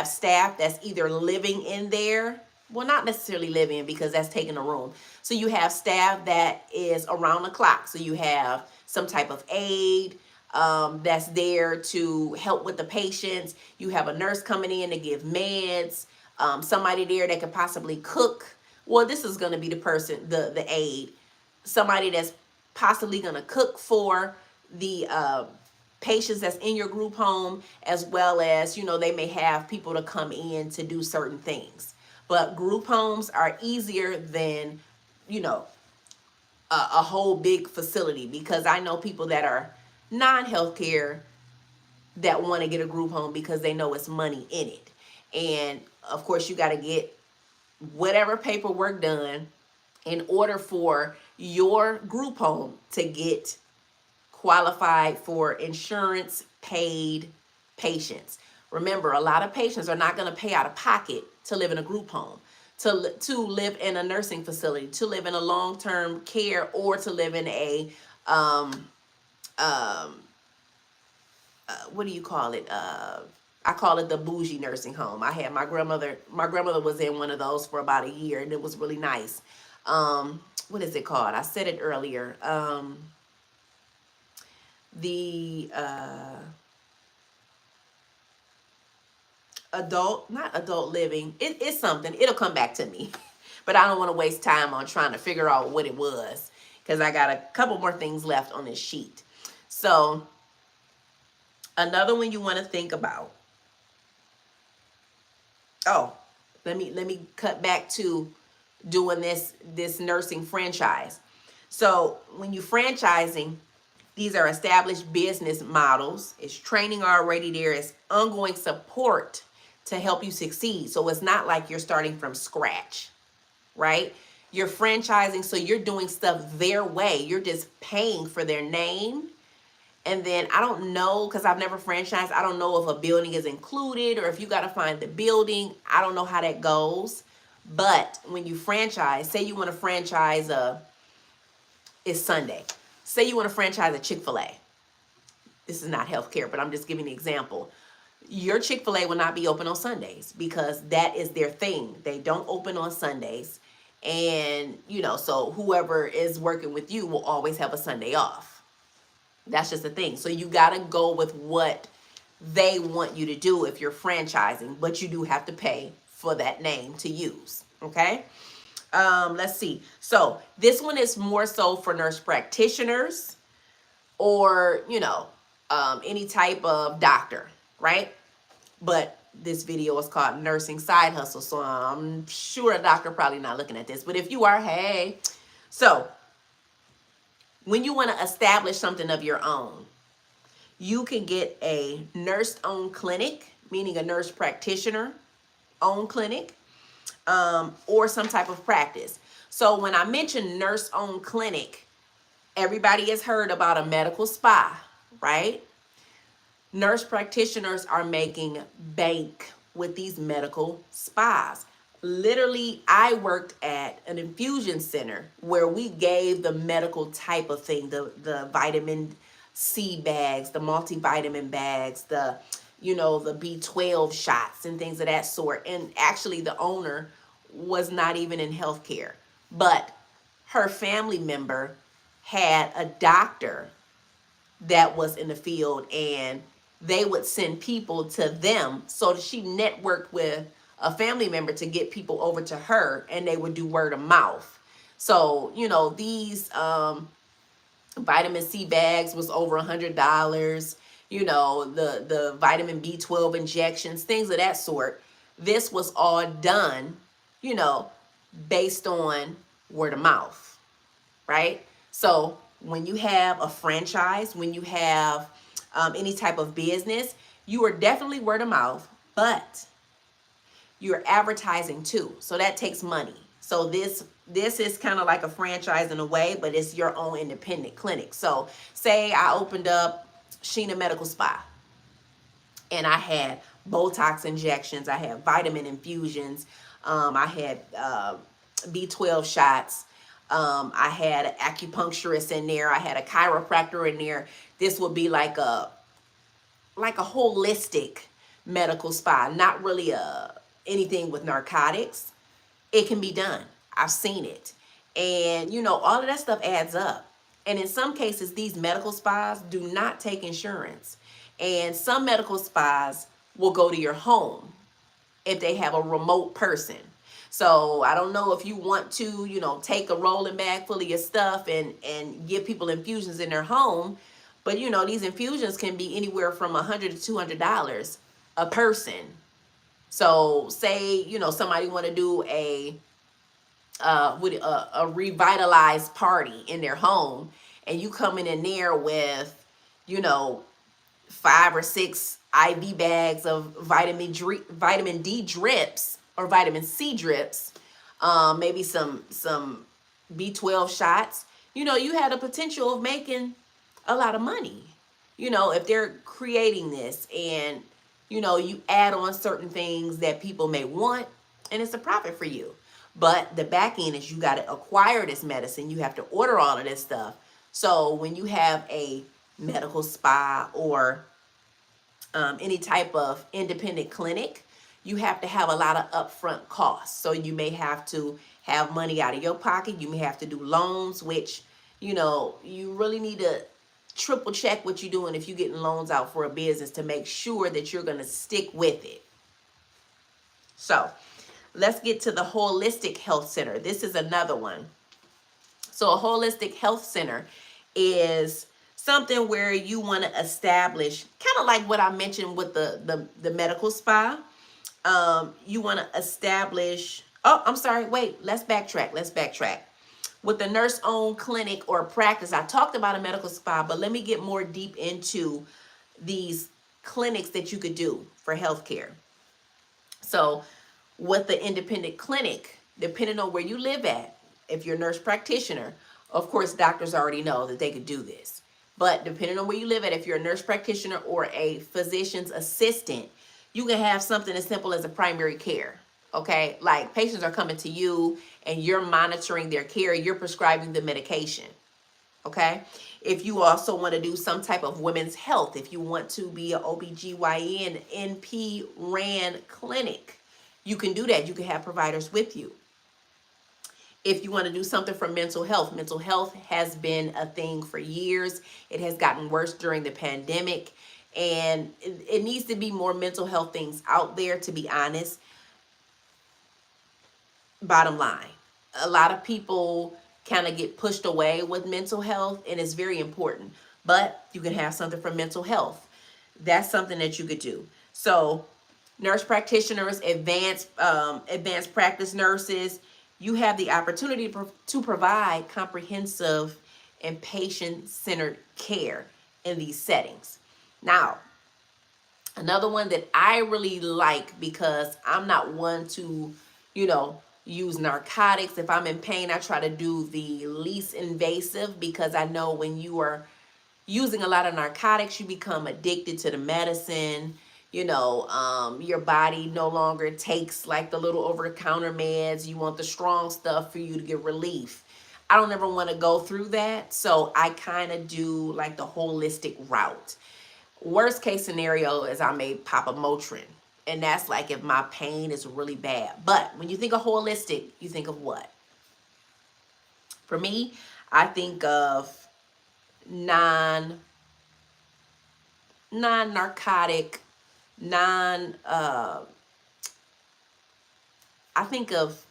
staff that's either living in there. Well, not necessarily living, because that's taking a room. So you have staff that is around the clock. So you have some type of aide that's there to help with the patients. You have a nurse coming in to give meds. Somebody there that could possibly cook. Well, this is going to be the person, the aide. Somebody that's possibly going to cook for the patients that's in your group home, as well as, they may have people to come in to do certain things. But group homes are easier than, a whole big facility, because I know people that are non-healthcare that want to get a group home because they know it's money in it. And of course, you got to get whatever paperwork done in order for your group home to get qualified for insurance paid patients. Remember, a lot of patients are not going to pay out of pocket to live in a group home, to live in a nursing facility, to live in a long-term care, or to live in a what do you call it? I call it the bougie nursing home. I had my grandmother was in one of those for about a year, and it was really nice. What is it called? I said it earlier. The not adult living. It's something. It'll come back to me. But I don't want to waste time on trying to figure out what it was, because I got a couple more things left on this sheet. So another one you want to think about. Oh, let me cut back to doing this nursing franchise. So when you franchising, these are established business models. It's training already there. It's ongoing support to help you succeed. So it's not like you're starting from scratch, right? You're franchising, so you're doing stuff their way. You're just paying for their name. And then I don't know, because I've never franchised, I don't know if a building is included or if you got to find the building. I don't know how that goes. But when you franchise, say you want to franchise it's Sunday. Say you want to franchise a Chick-fil-A. This is not healthcare, but I'm just giving an example. Your Chick-fil-A will not be open on Sundays, because that is their thing. They don't open on Sundays. And, so whoever is working with you will always have a Sunday off. That's just the thing. So you got to go with what they want you to do if you're franchising, but you do have to pay for that name to use. Okay. Let's see. So this one is more so for nurse practitioners, or, any type of doctor, right? But this video is called Nursing Side Hustle. So I'm sure a doctor probably not looking at this, but if you are, hey. So when you want to establish something of your own, you can get a nurse-owned clinic, meaning a nurse practitioner-owned clinic. or some type of practice. So when I mention nurse-owned clinic, everybody has heard about a medical spa, right? Nurse practitioners are making bank with these medical spas. Literally, I worked at an infusion center where we gave the medical type of thing, the vitamin C bags, the multivitamin bags, the B12 shots and things of that sort. And actually the owner was not even in healthcare, but her family member had a doctor that was in the field, and they would send people to them, so that she networked with a family member to get people over to her, and they would do word of mouth. So these vitamin C bags was over $100. The vitamin B12 injections, things of that sort. This was all done you know based on word of mouth, right? So when you have a franchise, when you have any type of business, you are definitely word of mouth, but you're advertising too. So that takes money. So this is kind of like a franchise in a way, but it's your own independent clinic. So say I opened up Sheena Medical Spa, and I had Botox injections, I had vitamin infusions, I had B12 shots, I had an acupuncturist in there, I had a chiropractor in there. This would be like a holistic medical spa, not really anything with narcotics. It can be done. I've seen it. And all of that stuff adds up. And in some cases, these medical spas do not take insurance. And some medical spas will go to your home if they have a remote person. So I don't know if you want to, take a rolling bag full of your stuff and give people infusions in their home. But these infusions can be anywhere from $100 to $200 a person. So say, somebody want to do with a revitalized party in their home, and you coming in there with, 5 or 6 IV bags of vitamin D drips or vitamin C drips, maybe some B12 shots. You had a potential of making a lot of money. If they're creating this, and you add on certain things that people may want, and it's a profit for you. But the back end is you got to acquire this medicine. You have to order all of this stuff. So when you have a medical spa or any type of independent clinic, you have to have a lot of upfront costs. So you may have to have money out of your pocket. You may have to do loans, which, you really need to triple check what you're doing if you're getting loans out for a business, to make sure that you're going to stick with it. So let's get to the holistic health center. This is another one. So a holistic health center is something where you want to establish, kind of like what I mentioned with the medical spa. You want to establish, oh, I'm sorry, wait, let's backtrack. With the nurse-owned clinic or practice, I talked about a medical spa, but let me get more deep into these clinics that you could do for healthcare. So with the independent clinic, depending on where you live at, if you're a nurse practitioner, of course, doctors already know that they could do this. But depending on where you live at, if you're a nurse practitioner or a physician's assistant, you can have something as simple as a primary care. Okay, like patients are coming to you and you're monitoring their care, you're prescribing the medication. Okay, if you also want to do some type of women's health, if you want to be an OBGYN, NP ran clinic, you can do that. You can have providers with you. If you want to do something for mental health has been a thing for years. It has gotten worse during the pandemic, and it needs to be more mental health things out there, to be honest. Bottom line, a lot of people kind of get pushed away with mental health, and it's very important. But you can have something for mental health. That's something that you could do. So nurse practitioners, advanced practice nurses, you have the opportunity to provide comprehensive and patient-centered care in these settings. Now, another one that I really like, because I'm not one to you know, use narcotics. If I'm in pain, I try to do the least invasive, because I know when you are using a lot of narcotics, you become addicted to the medicine. Your body no longer takes like the little over-the-counter meds. You want the strong stuff for you to get relief. I don't ever want to go through that, so I kind of do like the holistic route. Worst case scenario is I may pop a Motrin, and that's like if my pain is really bad. But when you think of holistic, you think of what? For me, I think of non non-narcotic, non I think of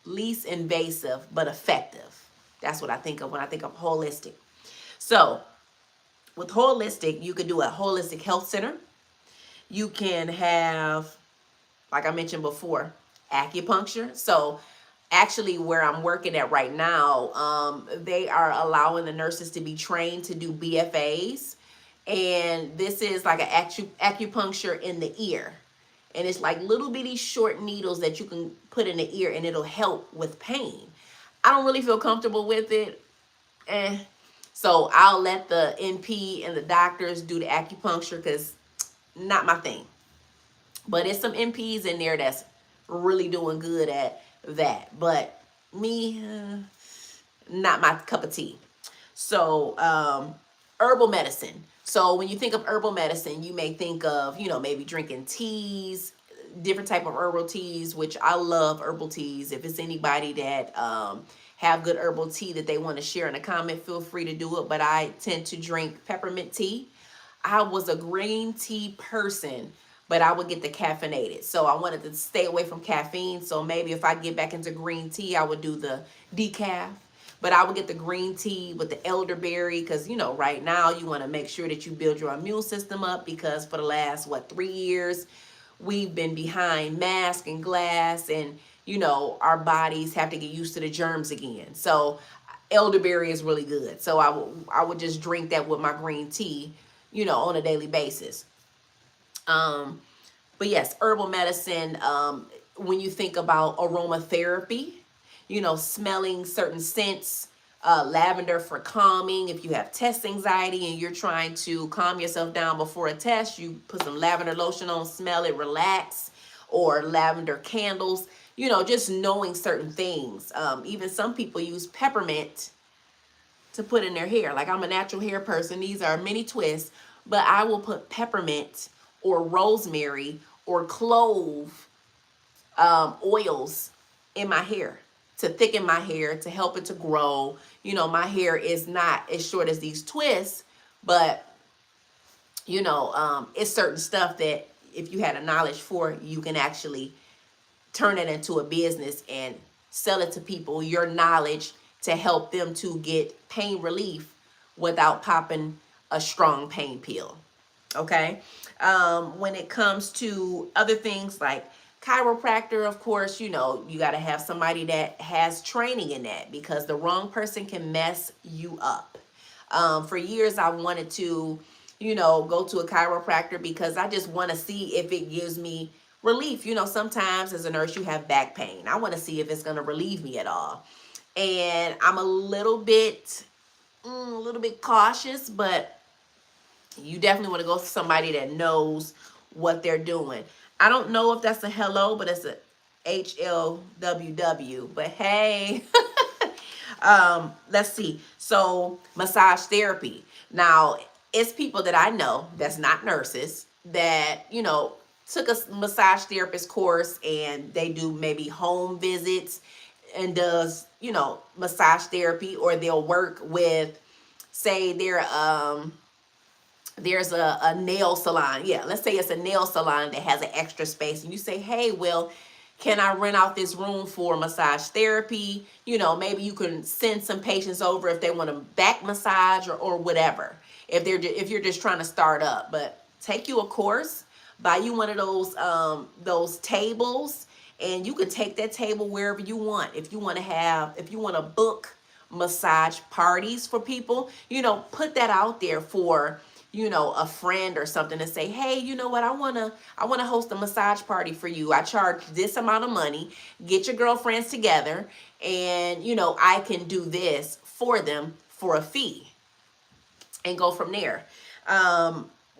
least invasive but effective. That's what I think of when I think of holistic. So with holistic, you could do a holistic health center. You can have, like I mentioned before, acupuncture. So actually where I'm working at right now, they are allowing the nurses to be trained to do BFAs. And this is like an acupuncture in the ear. And it's like little bitty short needles that you can put in the ear, and it'll help with pain. I don't really feel comfortable with it. So I'll let the NP and the doctors do the acupuncture, because not my thing. But it's some NPs in there that's really doing good at that. But me, not my cup of tea. So herbal medicine. So when you think of herbal medicine, you may think of, maybe drinking teas, different type of herbal teas, which I love herbal teas. If it's anybody that have good herbal tea that they want to share in a comment, feel free to do it. But I tend to drink peppermint tea. I was a green tea person, but I would get the caffeinated. So I wanted to stay away from caffeine. So maybe if I get back into green tea, I would do the decaf. But I would get the green tea with the elderberry, because, right now you want to make sure that you build your immune system up, because for the last, 3 years, we've been behind mask and glass, and, our bodies have to get used to the germs again. So elderberry is really good. So I would just drink that with my green tea, on a daily basis. But yes, herbal medicine, when you think about aromatherapy, smelling certain scents, lavender for calming. If you have test anxiety and you're trying to calm yourself down before a test, you put some lavender lotion on, smell it, relax, or lavender candles, just knowing certain things. Even some people use peppermint to put in their hair. Like, I'm a natural hair person. These are mini twists, but I will put peppermint or rosemary or clove oils in my hair to thicken my hair, to help it to grow. My hair is not as short as these twists, but it's certain stuff that if you had a knowledge for, you can actually turn it into a business and sell it to people, your knowledge, to help them to get pain relief without popping a strong pain pill. Okay. When it comes to other things like chiropractor, of course, you got to have somebody that has training in that, because the wrong person can mess you up. For years, I wanted to, go to a chiropractor, because I just want to see if it gives me relief. Sometimes as a nurse, you have back pain. I want to see if it's going to relieve me at all. And I'm a little bit cautious, but you definitely want to go to somebody that knows what they're doing. I don't know if that's a hello, but it's a HLWW. But hey, let's see. So massage therapy. Now, it's people that I know that's not nurses that, took a massage therapist course, and they do maybe home visits and does, massage therapy, or they'll work with, say there's a nail salon. Yeah, let's say it's a nail salon that has an extra space, and you say, hey, well, can I rent out this room for massage therapy? Maybe you can send some patients over if they want a back massage, or whatever. If you're just trying to start up, but take you a course, buy you one of those tables, and you can take that table wherever you want. If you want to book massage parties for people, put that out there for, you know, a friend or something and say, hey, you know what, I wanna host a massage party for you. I charge this amount of money. Get your girlfriends together, and you know, I can do this for them for a fee, and go from there.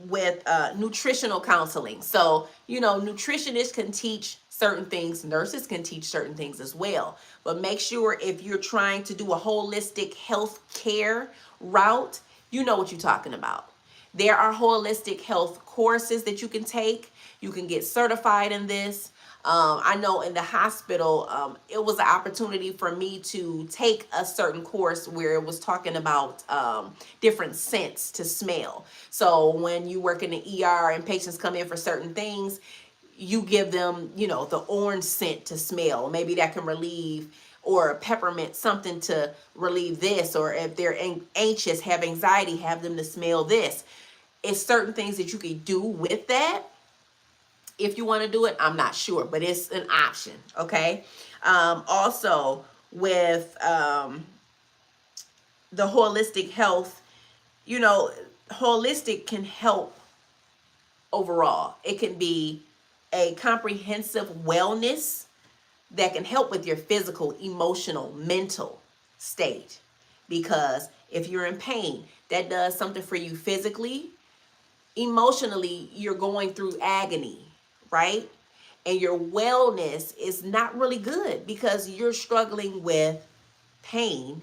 With nutritional counseling. So, you know, nutritionists can teach certain things, nurses can teach certain things as well. But make sure if you're trying to do a holistic health care route, you know what you're talking about. There are holistic health courses that you can take. You can get certified in this. I know in the hospital, it was an opportunity for me to take a certain course where it was talking about different scents to smell. So when you work in the ER and patients come in for certain things, you give them, you know, the orange scent to smell. Maybe that can relieve, or peppermint, something to relieve this. Or if they're anxious, have anxiety, have them to smell this. It's certain things that you can do with that. If you want to do it, I'm not sure, but it's an option. Okay. Also, with the holistic health, you know, holistic can help overall. It can be a comprehensive wellness that can help with your physical, emotional, mental state. Because if you're in pain, that does something for you physically. Emotionally, you're going through agony, right? And your wellness is not really good because you're struggling with pain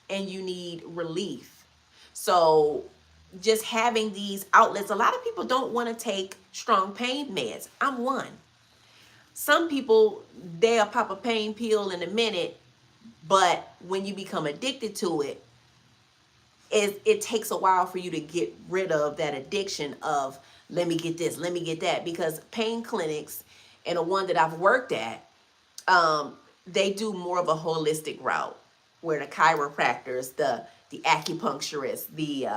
and you need relief. So, just having these outlets, a lot of people don't want to take strong pain meds. I'm one. Some people, they'll pop a pain pill in a minute, but when you become addicted to it, it takes a while for you to get rid of that addiction of, let me get this, let me get that. Because pain clinics, and the one that I've worked at, they do more of a holistic route, where the chiropractors, the acupuncturists, the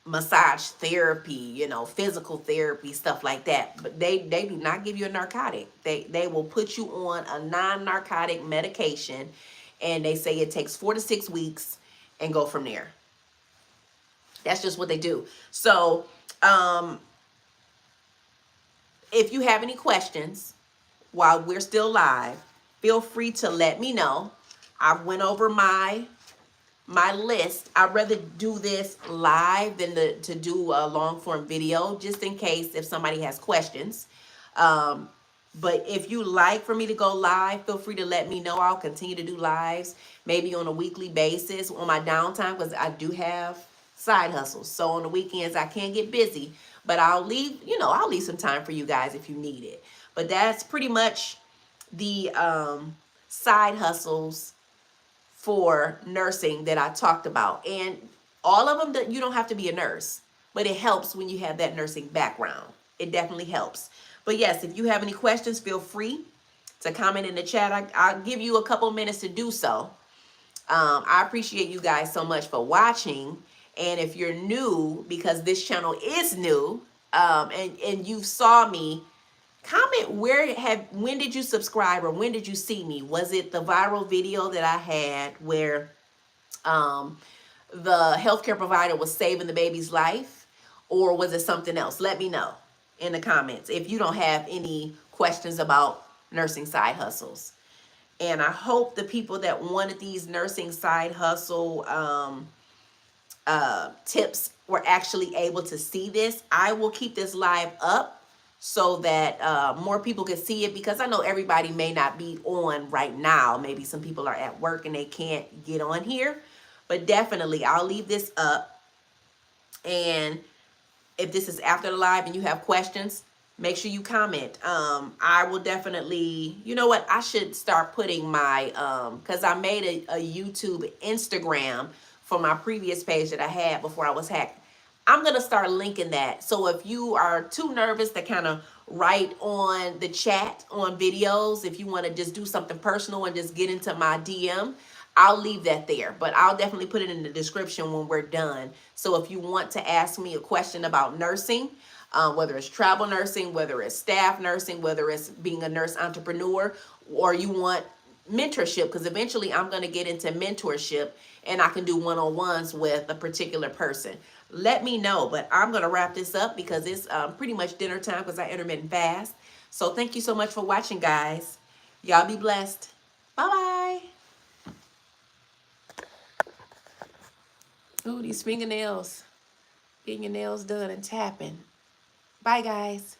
massage therapy, you know, physical therapy, stuff like that. But they do not give you a narcotic. They will put you on a non-narcotic medication, and they say it takes 4 to 6 weeks, and go from there. That's just what they do. So, if you have any questions while we're still live, feel free to let me know. I went over my list. I'd rather do this live than to do a long form video, just in case if somebody has questions. But if you like for me to go live, feel free to let me know. I'll continue to do lives, maybe on a weekly basis on my downtime, because I do have side hustles. So on the weekends I can get busy, but I'll leave, I'll leave some time for you guys if you need it. But that's pretty much the side hustles for nursing that I talked about. And all of them, that you don't have to be a nurse, but it helps when you have that nursing background. It definitely helps. But yes, if you have any questions, feel free to comment in the chat. I'll give you a couple minutes to do so. I appreciate you guys so much for watching. And if you're new, because this channel is new, and you saw me, comment when did you subscribe, or when did you see me? Was it the viral video that I had where the healthcare provider was saving the baby's life, or was it something else? Let me know in the comments if you don't have any questions about nursing side hustles. And I hope the people that wanted these nursing side hustle tips were actually able to see this. I will keep this live up so that more people can see it, because I know everybody may not be on right now. Maybe some people are at work and they can't get on here, but definitely I'll leave this up. And if this is after the live and you have questions, make sure you comment. I will definitely, you know what, I should start putting my, because I made a YouTube, Instagram for my previous page that I had before I was hacked. I'm going to start linking that. So if you are too nervous to kind of write on the chat on videos, if you want to just do something personal and just get into my DM, I'll leave that there. But I'll definitely put it in the description when we're done. So if you want to ask me a question about nursing, whether it's travel nursing, whether it's staff nursing, whether it's being a nurse entrepreneur, or you want mentorship, because eventually I'm going to get into mentorship and I can do one-on-ones with a particular person. Let me know, but I'm going to wrap this up because it's pretty much dinner time because I intermittent fast. So thank you so much for watching, guys. Y'all be blessed. Bye-bye. Ooh, these fingernails. Getting your nails done and tapping. Bye, guys.